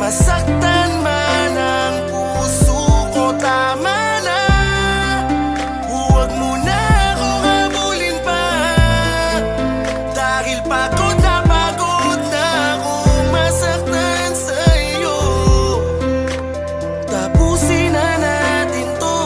masaktan man ang puso ko, tama na. Huwag mo na akong habulin pa, dahil pagod na akong masaktan sa'yo. Tapusin na natin to,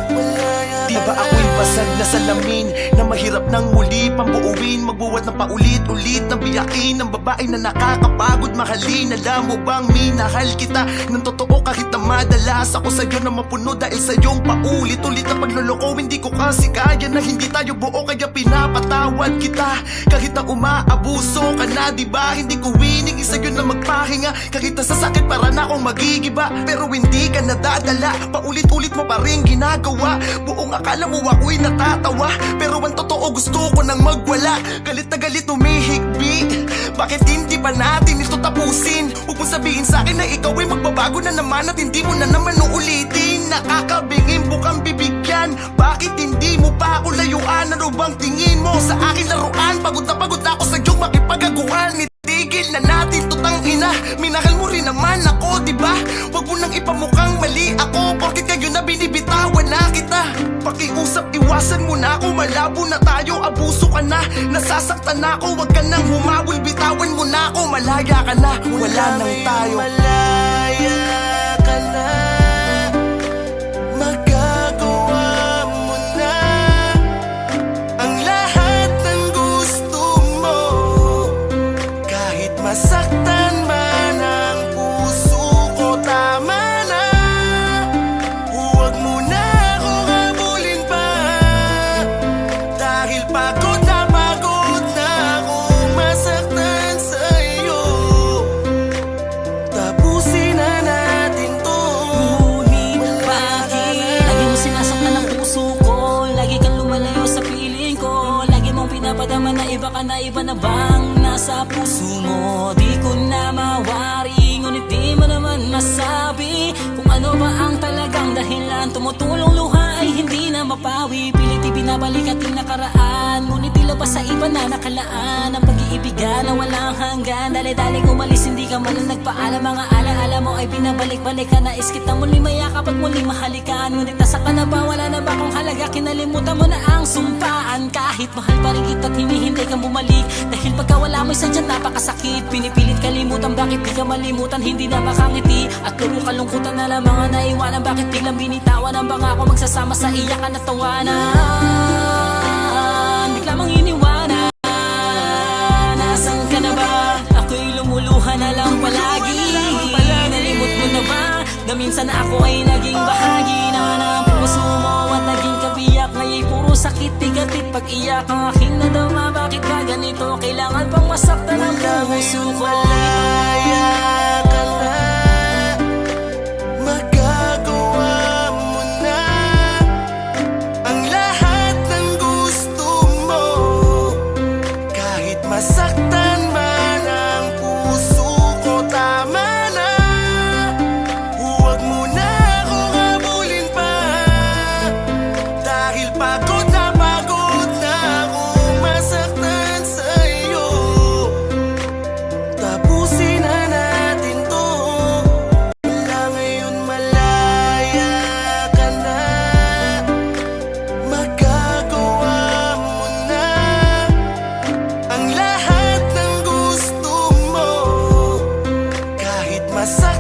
malaya ka. Di ba ako'y basag na salamin na mahirap nang muli pambuuin, magbuwat ng paulit-ulit na biyakin ng babae na nakakapagod mahalin. Alam mo bang minahal kita ng totoo kahit na madalas ako sa'yo na mapuno dahil sa'yong paulit-ulit na pagloloko. Hindi ko kasi kaya na hindi tayo buo, kaya pinapatawad kita kahit na umaabuso ka na, diba? Hindi ko wining sa'yo na magpahinga kahit na sa sakit para na akong magigiba. Pero hindi ka nadadala, paulit-ulit mo pa rin ginagawa. Buong akala mo ako'y natatawa, pero ang totoo gusto ko nang magwala. Galit na galit umihigbi, bakit hindi pa natin ito tapusin? Huwag mong sabihin sa'kin na ikaw ay magbabago na naman at hindi mo na naman uulitin. Nakakabingin bukang bibigyan, bakit hindi mo pa ako layuan? Ano bang tingin mo sa akin laruan? Pagod na ako sa iyong makipagaguhan. Tigil na natin to, tangina, minahal mo rin naman ako, diba? Huwag mo nang ipamukhang mali ako, porkit kayo na binibitawan na kita. Pakiusap, iwasan mo na ako, malabo na tayo, abuso ka na, nasasaktan na ako. Huwag ka nang humawil, bitawan mo na ako, malaya ka na, wala nang tayo. Malaya ka na, magagawa mo na ang lahat ng gusto mo. Kahit masaktan man ang puso ko, tama na. Huwag mo na akong habulin pa, dahil pagod na akong masaktan sa'yo. Tapusin na natin to. Ngunit bakit lagi mo sinasaktan ang puso ko? Lagi kang lumalayo sa piling ko. Lagi mong pinapadama na iba ka na, iba na bang nasa puso mo? Di ko na mawari, ngunit di mo naman masabi kung ano ba ang talagang dahilan. Tumutulong luha ay hindi na mapawi, pilit ibinabalik ating nakaraan, ngunit tila ba sa iba na nakalaan ang pag-iibigan na walang hanggan. Dali-daling umalis, hindi ka man lang nagpaalam. Mga alaala mo ay binabalik-balik ka, nais kita muli mayakap at muli mahalikan. Ngunit nasa ka na ba, wala na ba kung halaga? Kinalimutan mo na ang sumpaan, kahit mahal pa rin kita at hinihintay kang bumalik. Dahil pagka wala mo'y sadyang napakasakit, pinipilit kalimutan, bakit di ka malimutan? Hindi na makangiti at puro kalungkutan na lang mga naiwanan. Bakit biglang binitawan ang bangako, magsasama sa iyakan at tawanan? Bigla mong iniwanan, nasan ka na ba? Ako'y lumuluha na lang palagi. Nalimot mo na ba na minsan ako ay naging bahagi na ng puso mo at naging kabiyak? Ngayon puro sakit, tigatit pag-iyak ang aking nadama. Bakit ba ganito? Kailangan pang masaktan ang puso ko. Malaya ka na, magagawa mo na ang lahat ng gusto mo. Kahit masaktan man ang puso ko, tama na. Huwag mo na akong habulin pa, dahil pagod na akong masaktan sa'yo. Tapusin na natin to, wala ngayon, malaya ka na. Magagawa mo na ang lahat ng gusto mo. Kahit masaktan